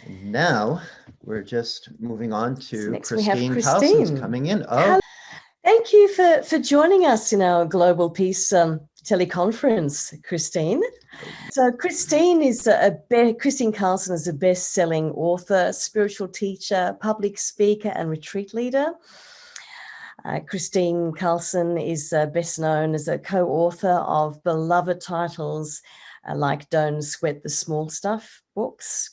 And now we're just moving on So to next we have Kristine Carlson's Kristine. coming in. Oh, Thank you for joining us in our Global Peace teleconference, Kristine. So Kristine is Kristine Carlson is a best-selling author, spiritual teacher, public speaker, and retreat leader. Kristine Carlson is best known as a co-author of beloved titles like Don't Sweat the Small Stuff books,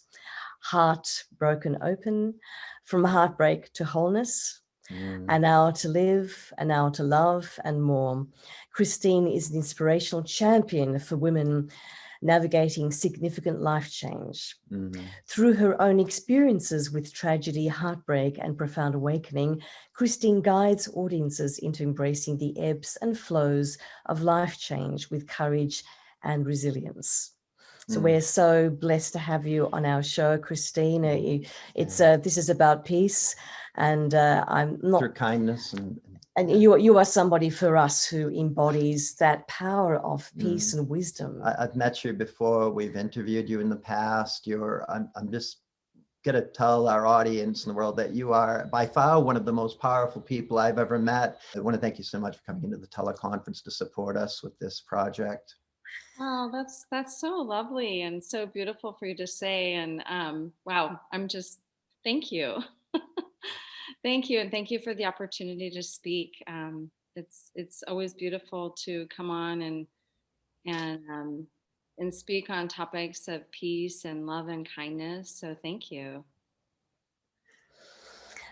Heartbroken Open, From Heartbreak to Wholeness, An Hour to Live, An Hour to Love, and more. Kristine is an inspirational champion for women navigating significant life change. Through her own experiences with tragedy, heartbreak, and profound awakening, Kristine guides audiences into embracing the ebbs and flows of life change with courage and resilience. So we're so blessed to have you on our show, Kristine. This is about peace, and I'm not through kindness and you are somebody for us who embodies that power of peace and wisdom. I've met you before. We've interviewed you in the past. I'm just going to tell our audience in the world that you are by far one of the most powerful people I've ever met. I want to thank you so much for coming into the teleconference to support us with this project. Oh, that's so lovely and so beautiful for you to say. And wow, thank you. Thank you. And thank you for the opportunity to speak. It's always beautiful to come on and speak on topics of peace and love and kindness. So thank you.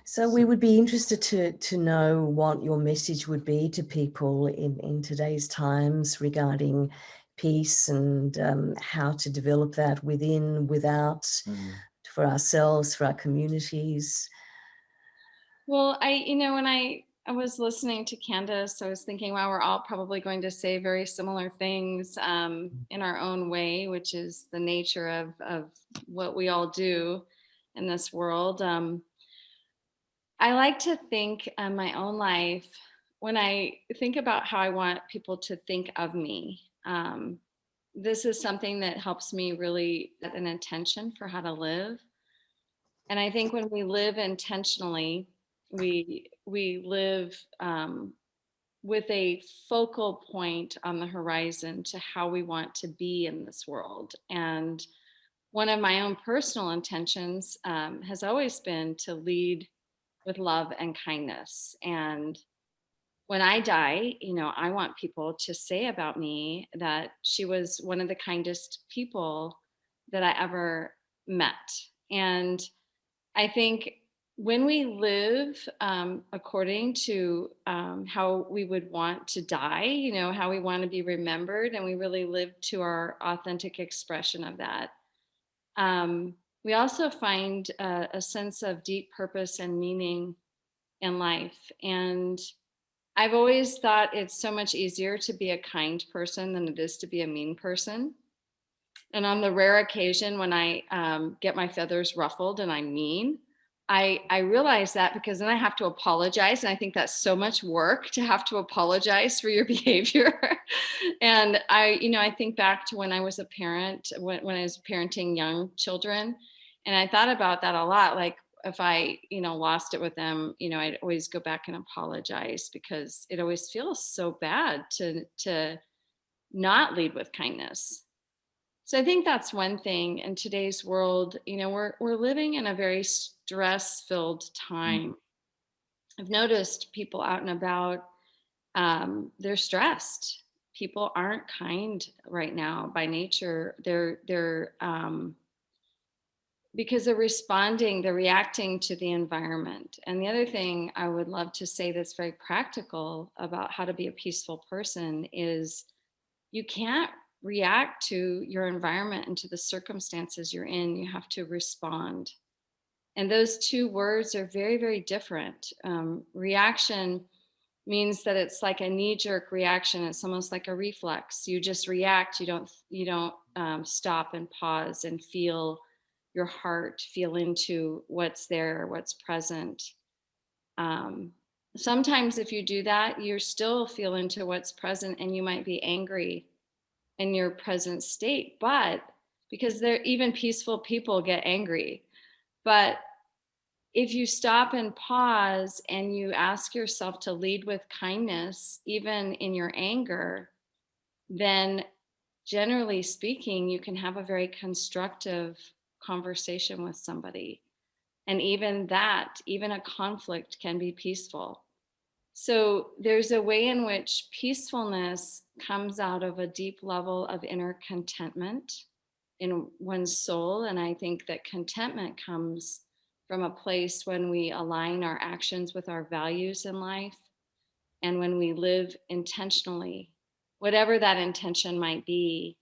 So we would be interested to know what your message would be to people in today's times regarding peace and how to develop that within, without, for ourselves, for our communities. Well, when I was listening to Candace, I was thinking, wow, we're all probably going to say very similar things in our own way, which is the nature of what we all do in this world. I like to think in my own life, when I think about how I want people to think of me, this is something that helps me really set an intention for how to live. And I think when we live intentionally, we live with a focal point on the horizon to how we want to be in this world. And one of my own personal intentions has always been to lead with love and kindness. And when I die, I want people to say about me that she was one of the kindest people that I ever met. And I think when we live according to how we would want to die, how we want to be remembered, and we really live to our authentic expression of that, we also find a sense of deep purpose and meaning in life. And I've always thought it's so much easier to be a kind person than it is to be a mean person. And on the rare occasion when I get my feathers ruffled and I'm mean, I realize that because then I have to apologize. And I think that's so much work to have to apologize for your behavior. And I think back to when I was a parent, when I was parenting young children. And I thought about that a lot. Like if I, lost it with them, I'd always go back and apologize because it always feels so bad to not lead with kindness. So I think that's one thing in today's world. We're living in a very stress-filled time. I've noticed people out and about, they're stressed. People aren't kind right now by nature. They're because they're reacting to the environment. And the other thing I would love to say that's very practical about how to be a peaceful person is you can't react to your environment and to the circumstances you're in. You have to respond. And those two words are very, very different. Reaction means that it's like a knee-jerk reaction. It's almost like a reflex. You just react. You don't stop and pause and feel your heart, feel into what's there, what's present. Sometimes if you do that, you still feel into what's present and you might be angry in your present state, but because even peaceful people get angry. But if you stop and pause and you ask yourself to lead with kindness, even in your anger, then generally speaking, you can have a very constructive conversation with somebody. And even that, even a conflict can be peaceful. So there's a way in which peacefulness comes out of a deep level of inner contentment in one's soul. And I think that contentment comes from a place when we align our actions with our values in life and when we live intentionally, whatever that intention might be.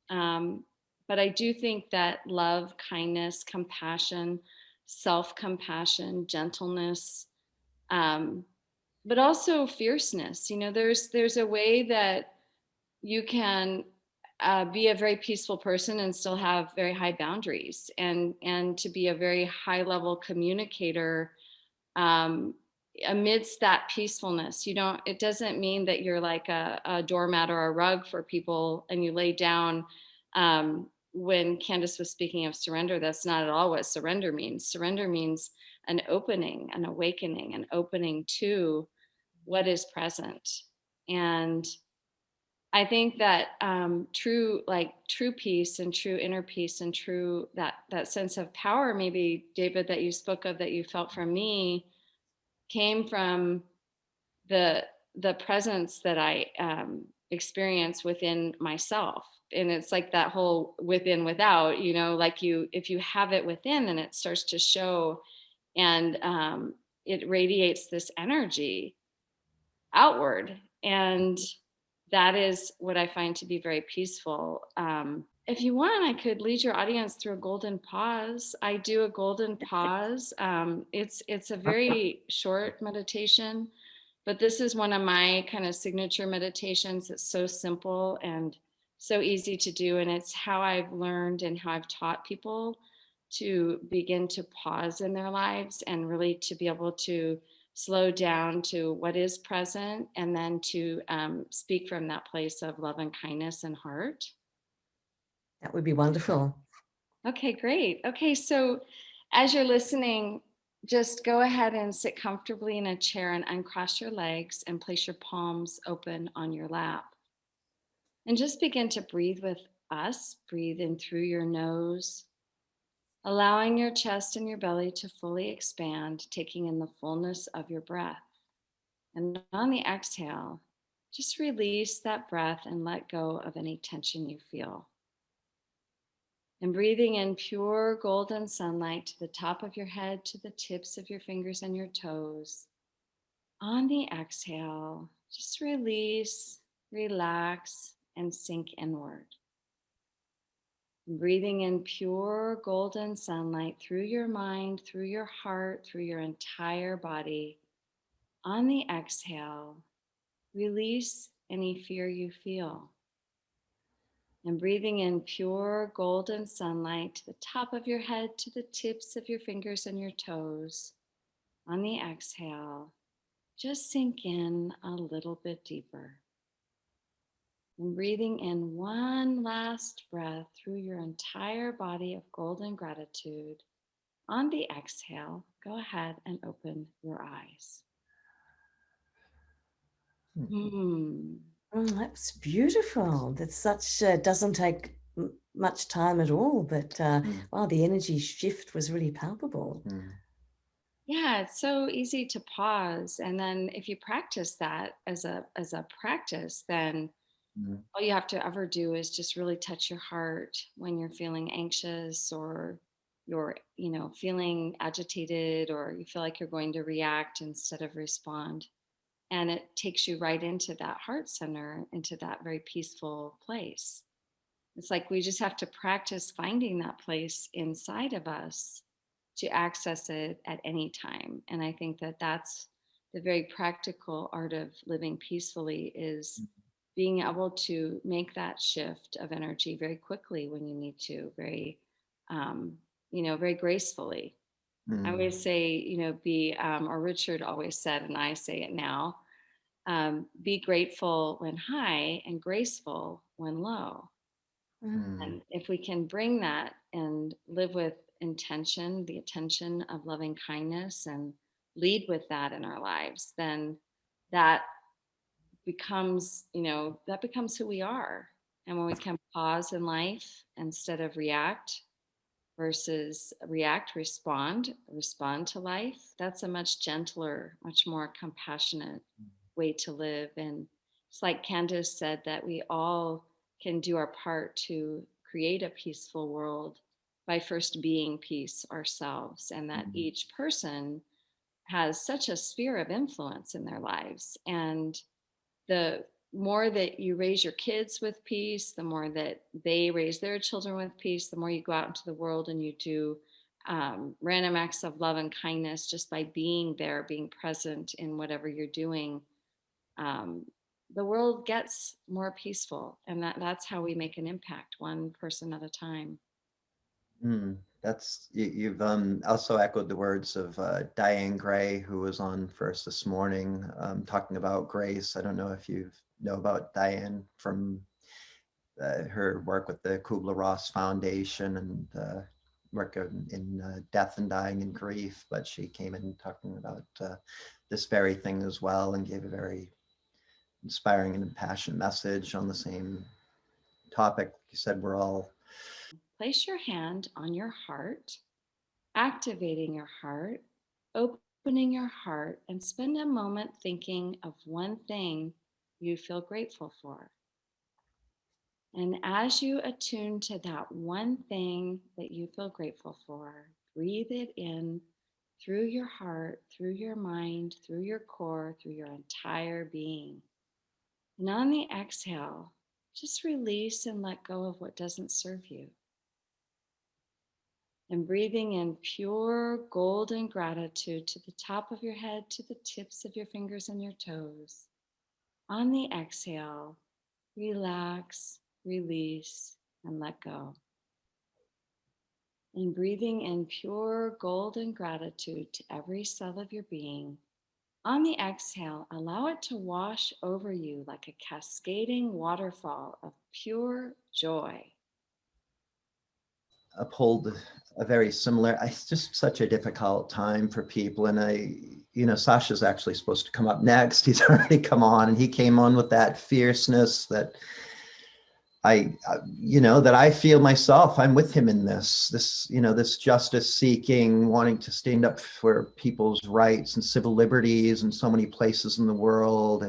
But I do think that love, kindness, compassion, self-compassion, gentleness, um, but also fierceness. There's a way that you can be a very peaceful person and still have very high boundaries, and to be a very high level communicator um, amidst that peacefulness. It doesn't mean that you're like a doormat or a rug for people and you lay down. When Candace was speaking of surrender, that's not at all what surrender means. Surrender means an opening, an awakening, an opening to what is present. And I think that true peace and true inner peace and true that sense of power, maybe David, that you spoke of, that you felt from me, came from the presence that I experience within myself. And it's like that whole within without, like if you have it within, then it starts to show, and it radiates this energy outward. And that is what I find to be very peaceful. If you want, I could lead your audience through a golden pause. I do a golden pause. It's a very short meditation, but this is one of my kind of signature meditations. It's so simple and so easy to do. And it's how I've learned and how I've taught people to begin to pause in their lives and really to be able to slow down to what is present, and then to speak from that place of love and kindness and heart. That would be wonderful. Okay, great. Okay, so as you're listening, just go ahead and sit comfortably in a chair and uncross your legs and place your palms open on your lap. And just begin to breathe with us. Breathe in through your nose, allowing your chest and your belly to fully expand, taking in the fullness of your breath. And on the exhale, just release that breath and let go of any tension you feel. And breathing in pure golden sunlight to the top of your head, to the tips of your fingers and your toes. On the exhale, just release, relax, and sink inward. Breathing in pure golden sunlight through your mind, through your heart, through your entire body. On the exhale, release any fear you feel. And breathing in pure golden sunlight to the top of your head, to the tips of your fingers and your toes. On the exhale, just sink in a little bit deeper. And breathing in one last breath through your entire body of golden gratitude. On the exhale, go ahead and open your eyes. That's beautiful. That's doesn't take much time at all, but wow, the energy shift was really palpable. Yeah, it's so easy to pause, and then if you practice that as a practice, then all you have to ever do is just really touch your heart when you're feeling anxious, or you're feeling agitated, or you feel like you're going to react instead of respond. And it takes you right into that heart center, into that very peaceful place. It's like we just have to practice finding that place inside of us to access it at any time. And I think that that's the very practical art of living peacefully, is being able to make that shift of energy very quickly when you need to, very, very gracefully. I always say, or Richard always said, and I say it now, be grateful when high and graceful when low. And if we can bring that and live with intention, the attention of loving kindness, and lead with that in our lives, then that becomes, that becomes who we are. And when we can pause in life instead of react, versus react, respond to life, that's a much gentler, much more compassionate way to live. And it's like Candace said, that we all can do our part to create a peaceful world by first being peace ourselves, and that each person has such a sphere of influence in their lives. And the more that you raise your kids with peace, the more that they raise their children with peace, the more you go out into the world and you do random acts of love and kindness just by being there, being present in whatever you're doing. The world gets more peaceful, and that's how we make an impact, one person at a time. That's you've also echoed the words of Diane Gray, who was on first this morning, talking about grace. I don't know if you know about Diane from her work with the Kubler-Ross Foundation and work in death and dying and grief, but she came in talking about this very thing as well, and gave a very inspiring and impassioned message on the same topic. You said we're all... Place your hand on your heart, activating your heart, opening your heart, and spend a moment thinking of one thing you feel grateful for. And as you attune to that one thing that you feel grateful for, breathe it in through your heart, through your mind, through your core, through your entire being. And on the exhale, just release and let go of what doesn't serve you. And breathing in pure golden gratitude to the top of your head, to the tips of your fingers and your toes. On the exhale, relax, release, and let go. And breathing in pure golden gratitude to every cell of your being. On the exhale, allow it to wash over you like a cascading waterfall of pure joy. Uphold a very similar... It's just such a difficult time for people, and Sasha's actually supposed to come up next. He's already come on, and he came on with that fierceness that that I feel myself. I'm with him in this justice seeking, wanting to stand up for people's rights and civil liberties in so many places in the world,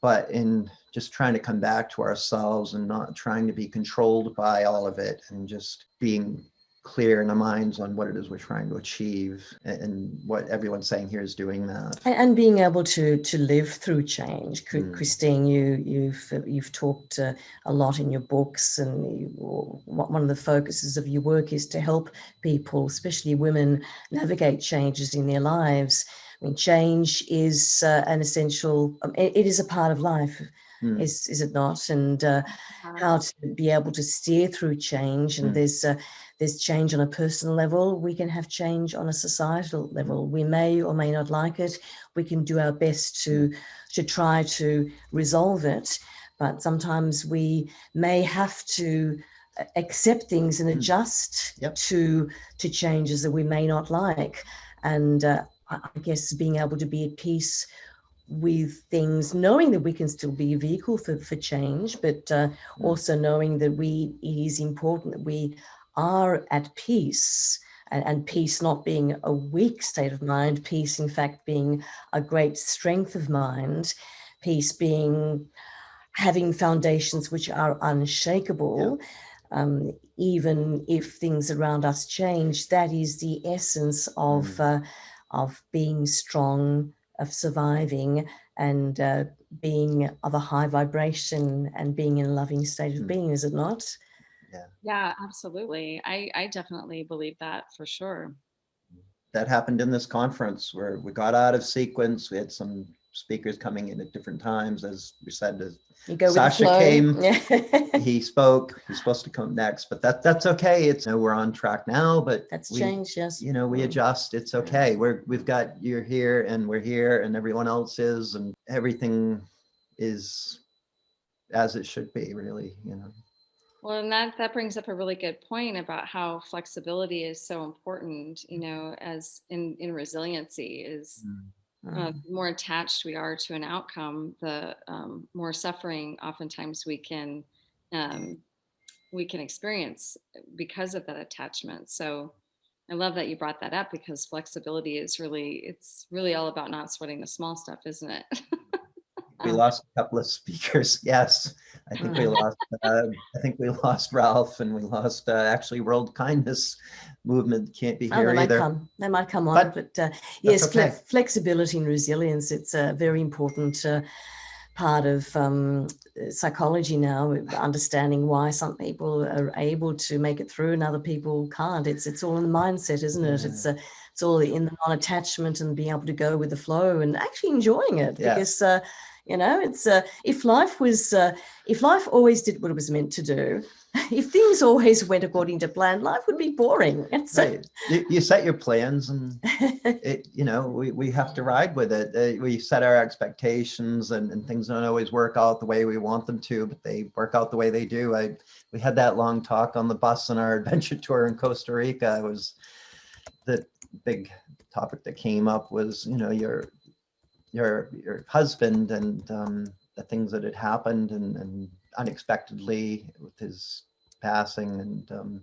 but in just trying to come back to ourselves and not trying to be controlled by all of it, and just being clear in our minds on what it is we're trying to achieve, and what everyone's saying here is doing that. And being able to live through change. Kristine, you've talked a lot in your books, and one of the focuses of your work is to help people, especially women, navigate changes in their lives. I mean, change is an essential, it is a part of life, is it not? And how to be able to steer through change. And there's change on a personal level. We can have change on a societal level. We may or may not like it. We can do our best to try to resolve it. But sometimes we may have to accept things and adjust to changes that we may not like. And I guess being able to be at peace with things, knowing that we can still be a vehicle for change, but also knowing that it is important that we are at peace, and peace not being a weak state of mind, peace in fact being a great strength of mind, peace being having foundations which are unshakable. Even if things around us change, that is the essence of being strong, of surviving, and being of a high vibration, and being in a loving state of being, is it not? Yeah, absolutely. I definitely believe that, for sure. That happened in this conference, where we got out of sequence. We had some speakers coming in at different times, as we said. Sasha came, he spoke. He's supposed to come next, but that's okay. We're on track now, but that's changed. Yes, we adjust. It's okay. We've got, you're here, and we're here, and everyone else is, and everything is as it should be, really. Well, and that brings up a really good point about how flexibility is so important, as in resiliency is, Mm. the more attached we are to an outcome, the more suffering oftentimes um, we can experience because of that attachment. So I love that you brought that up, because flexibility is it's really all about not sweating the small stuff, isn't it? We Uh, lost a couple of speakers. Yes, mm. I think we lost Ralph, and we lost actually World Kindness Movement can't be Oh, here either. they might come on, But but that's yes, okay. flexibility and resilience, it's a very important part of psychology now, understanding why some people are able to make it through and other people can't. It's all in the mindset, isn't it? Yeah. It's all in the non-attachment and being able to go with the flow and actually enjoying it, Yeah. because it's if life always did what it was meant to do, if things always went according to plan, life would be boring. Right. You set your plans, and we have to ride with it. We set our expectations, and things don't always work out the way we want them to, but they work out the way they do. We had that long talk on the bus on our adventure tour in Costa Rica. It was the big topic that came up was, your husband, and the things that had happened, and unexpectedly with his passing, and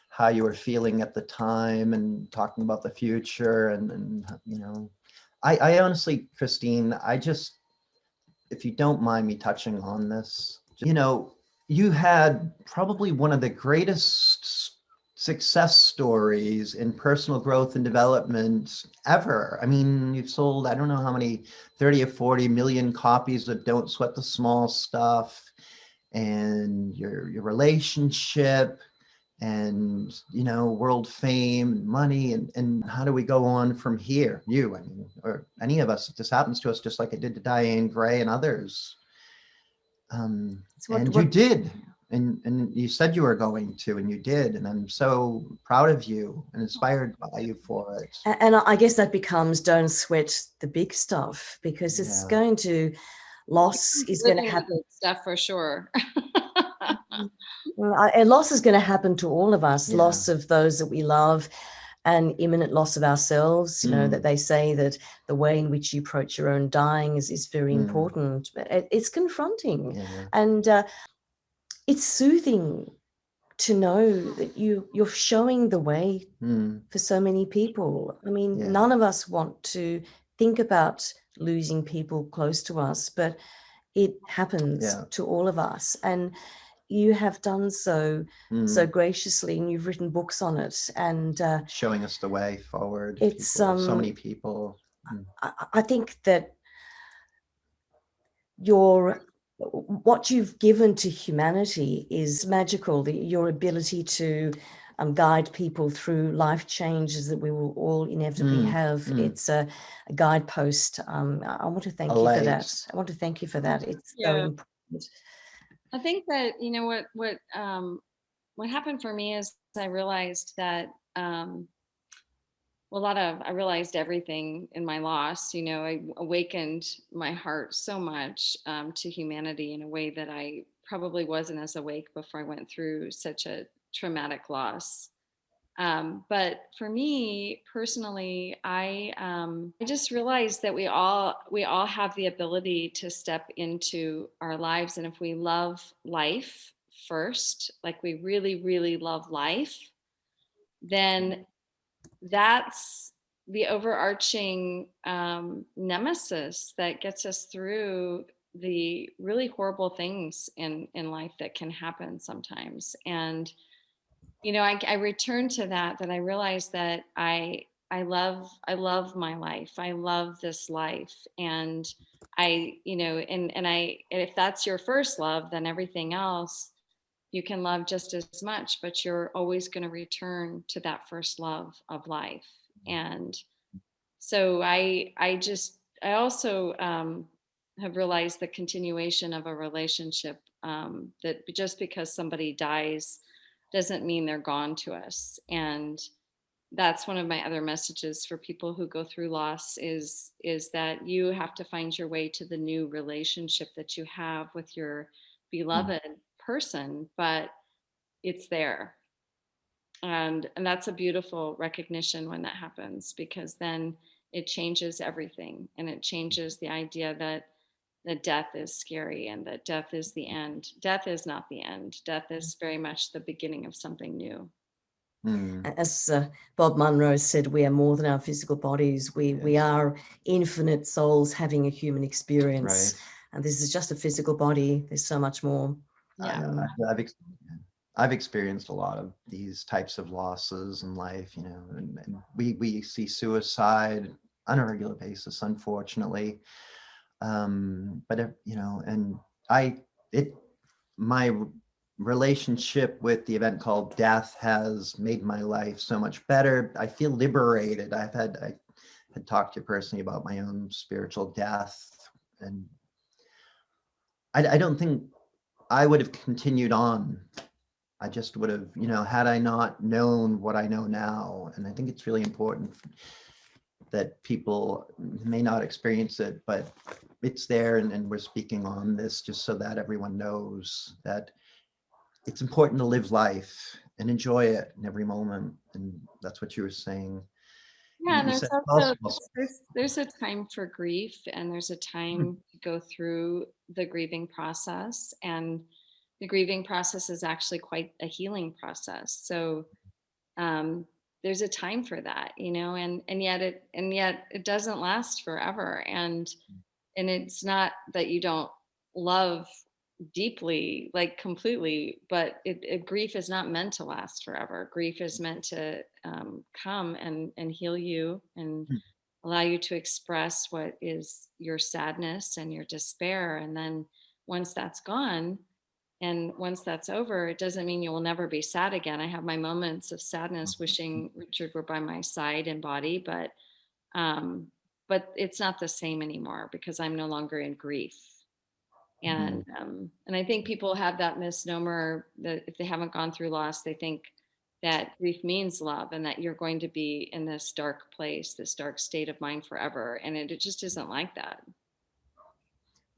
how you were feeling at the time, and talking about the future, and I honestly, Kristine, if you don't mind me touching on this, you had probably one of the greatest success stories in personal growth and development ever. I mean, you've sold, I don't know how many, 30 or 40 million copies of Don't Sweat the Small Stuff, and your relationship, and world fame and money, and how do we go on from here? I mean, or any of us, if this happens to us, just like it did to Diane Gray and others. So And you did, and you said you were going to, and you did, and I'm so proud of you and inspired by you for it. and I guess that becomes, don't sweat the big stuff, because it's Yeah. going to, loss is going to Living the happen. good stuff for sure. And loss is going to happen to all of us, Yeah. loss of those that we love, and imminent loss of ourselves. That they say that the way in which you approach your own dying is very important. But it's confronting. Yeah. And it's soothing to know that you're showing the way for so many people. I mean, Yeah. none of us want to think about losing people close to us, but it happens to all of us. And you have done so graciously, and you've written books on it, and showing us the way forward. It's so many people. I think that what you've given to humanity is magical. Your ability to guide people through life changes that we will all inevitably have. It's a guidepost. I want to thank you for that. I want to thank you for that. It's so important. I think that what happened for me is I realized that I realized everything in my loss. I awakened my heart so much to humanity in a way that I probably wasn't as awake before I went through such a traumatic loss. But for me personally, I just realized that we all have the ability to step into our lives, and if we love life first, like we really, really love life, then that's the overarching nemesis that gets us through the really horrible things in life that can happen sometimes. And I returned to that I realized that I love my life. I love this life. And and if that's your first love, then everything else you can love just as much, but you're always going to return to that first love of life. And so I also have realized the continuation of a relationship, that just because somebody dies doesn't mean they're gone to us. And that's one of my other messages for people who go through loss is that you have to find your way to the new relationship that you have with your beloved person. But it's there. And that's a beautiful recognition when that happens, because then it changes everything, and it changes the idea that death is scary and that death is the end. Death is not the end. Death is very much the beginning of something new. As Bob Monroe said, we are more than our physical bodies. We are infinite souls having a human experience. Right. And this is just a physical body. There's so much more. Yeah. I've experienced a lot of these types of losses in life, you know, and we see suicide on a regular basis, unfortunately. But you know, and my relationship with the event called death has made my life so much better. I feel liberated. I had talked to you personally about my own spiritual death, and I don't think I would have continued on. I just would have, you know, had I not known what I know now. And I think it's really important that people may not experience it, but it's there. And we're speaking on this just so that everyone knows that it's important to live life and enjoy it in every moment. And that's what you were saying. Yeah, and You there's said also also, there's a time for grief, and there's a time to go through the grieving process, and the grieving process is actually quite a healing process. So um, there's a time for that, you know, and yet it doesn't last forever, and it's not that you don't love deeply, like completely, but grief is not meant to last forever. Grief is meant to come and heal you and allow you to express what is your sadness and your despair. And then once that's gone, and once that's over, it doesn't mean you will never be sad again. I have my moments of sadness, wishing Richard were by my side and body, um, but it's not the same anymore because I'm no longer in grief. And I think people have that misnomer that if they haven't gone through loss, they think that grief means love and that you're going to be in this dark place, this dark state of mind forever. And it just isn't like that.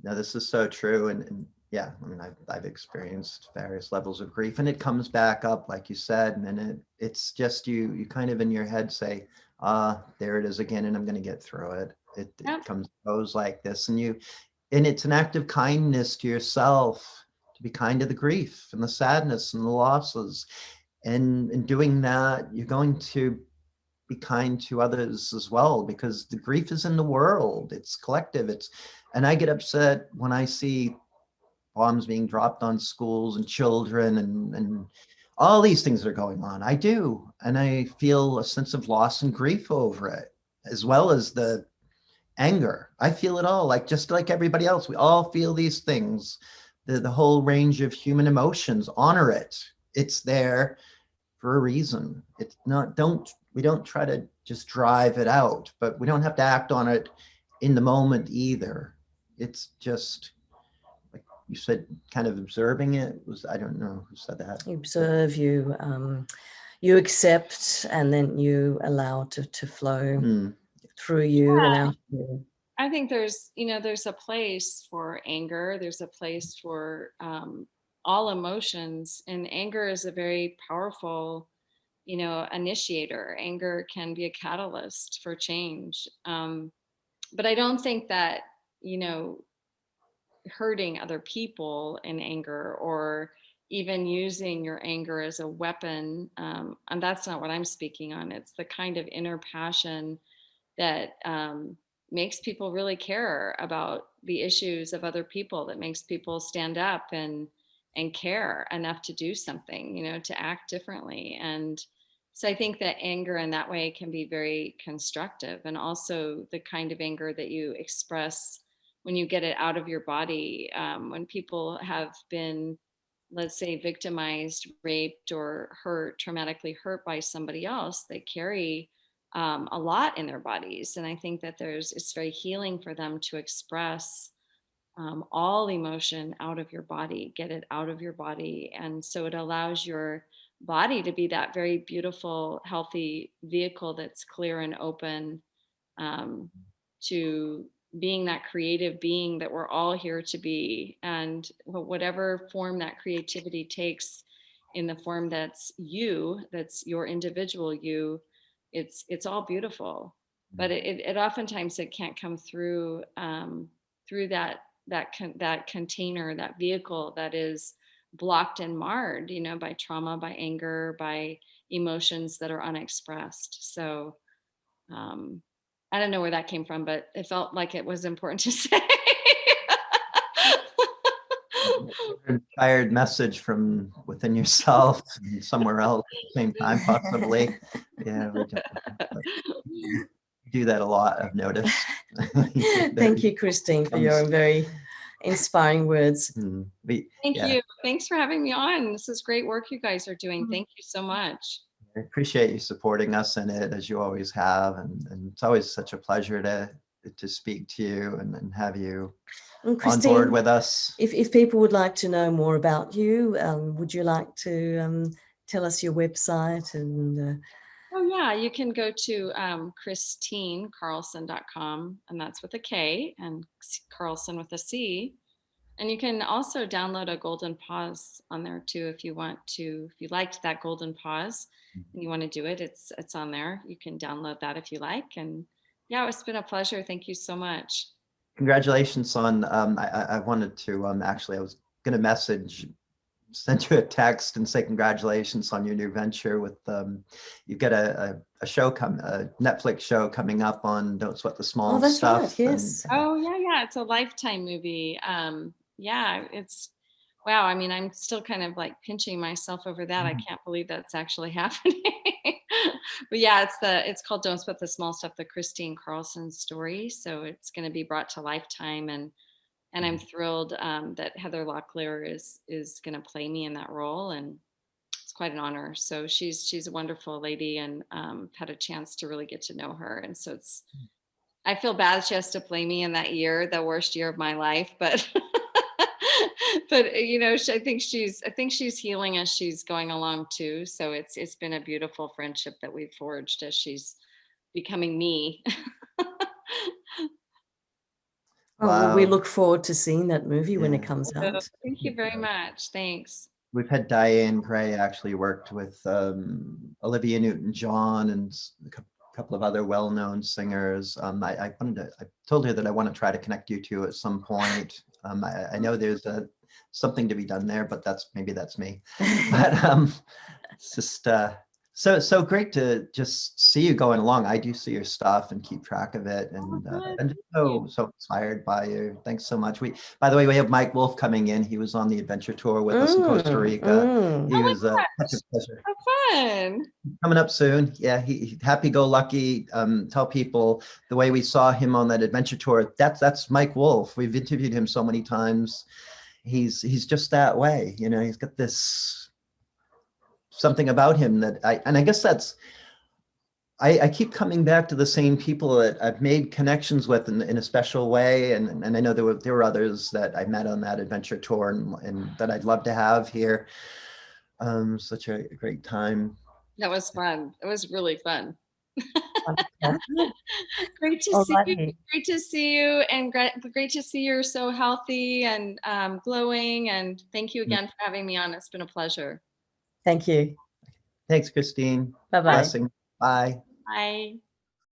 no, this is so true. And yeah, I mean, I've experienced various levels of grief, and it comes back up, like you said, and then it's just you kind of in your head say, there it is again, and I'm going to get through it. It Yep. goes like this, and it's an act of kindness to yourself to be kind to the grief and the sadness and the losses. And in doing that, you're going to be kind to others as well, because the grief is in the world. It's collective. And I get upset when I see bombs being dropped on schools and children and all these things that are going on. I do. And I feel a sense of loss and grief over it, as well as the anger. I feel it all, like just like everybody else. We all feel these things, the whole range of human emotions. Honor it. It's there for a reason. It's not, we don't try to just drive it out, but we don't have to act on it in the moment either. It's just, like you said, kind of observing it. I don't know who said that. You observe, you accept, and then you allow to flow through you and out of you. I think there's a place for anger. There's a place for all emotions, and anger is a very powerful, initiator. Anger can be a catalyst for change. But I don't think that, hurting other people in anger or even using your anger as a weapon, and that's not what I'm speaking on. It's the kind of inner passion that makes people really care about the issues of other people, that makes people stand up and care enough to do something, to act differently. And so I think that anger in that way can be very constructive, and also the kind of anger that you express when you get it out of your body. When people have been, let's say, victimized, raped, or hurt, traumatically hurt by somebody else, they carry a lot in their bodies. And I think that it's very healing for them to express all emotion out of your body, get it out of your body. And so it allows your body to be that very beautiful, healthy vehicle that's clear and open, to being that creative being that we're all here to be. And whatever form that creativity takes in the form that's you, that's your individual you, it's all beautiful. But it oftentimes it can't come through through that container, that vehicle that is blocked and marred, you know, by trauma, by anger, by emotions that are unexpressed. So I don't know where that came from, but it felt like it was important to say. Inspired message from within yourself and somewhere else at the same time, possibly. Yeah, we do that a lot, I've noticed. Thank you, Kristine, for your very inspiring words. Thank you. Thanks for having me on. This is great work you guys are doing. Thank you so much. I appreciate you supporting us in it, as you always have, and it's always such a pleasure to speak to you and have you on board with us. If people would like to know more about you, would you like to tell us your website? And oh yeah, you can go to KristineCarlson.com, and that's with a K, and Carlson with a C. And you can also download a golden pause on there too, if you want to. If you liked that golden pause and you want to do it, it's on there. You can download that if you like. And yeah, it's been a pleasure. Thank you so much. Congratulations on. I wanted to actually, I was going to send you a text and say congratulations on your new venture with you've got a show a Netflix show coming up on Don't Sweat the Small Stuff. Right, yes. Oh yeah, it's a Lifetime movie. Yeah, it's wow. I mean, I'm still kind of like pinching myself over that. I can't believe that's actually happening. But yeah, it's called Don't Sweat the Small Stuff, the Kristine Carlson story. So it's going to be brought to Lifetime, and I'm thrilled that Heather Locklear is going to play me in that role, and it's quite an honor. So she's a wonderful lady, and had a chance to really get to know her, and so I feel bad she has to play me in that year, the worst year of my life, but but you know, I think she's healing as she's going along too. So it's been a beautiful friendship that we've forged as she's becoming me. Well, we look forward to seeing that movie when it comes out. Thank you very much. Thanks. We've had Diane Gray actually worked with Olivia Newton-John and a couple of other well-known singers. I told her that I want to try to connect you two at some point. I know there's something to be done there, but maybe that's me. But it's just so great to just see you going along. I do see your stuff and keep track of it, and just so inspired by you. Thanks so much. By the way, we have Mike Wolf coming in. He was on the adventure tour with us in Costa Rica. He was such a pleasure. How fun. Coming up soon. Yeah, he happy-go-lucky. Tell people the way we saw him on that adventure tour. That's Mike Wolf. We've interviewed him so many times. He's just that way. You know, he's got this something about him that I guess I keep coming back to the same people that I've made connections with in a special way, and I know there were others that I met on that adventure tour and that I'd love to have here. Such a great time. That was fun. It was really fun. Great to see you. Great to see you, and great to see you're so healthy and glowing. And thank you again for having me on. It's been a pleasure. Thank you. Thanks, Kristine. Bye-bye. Blessing. Bye. Bye.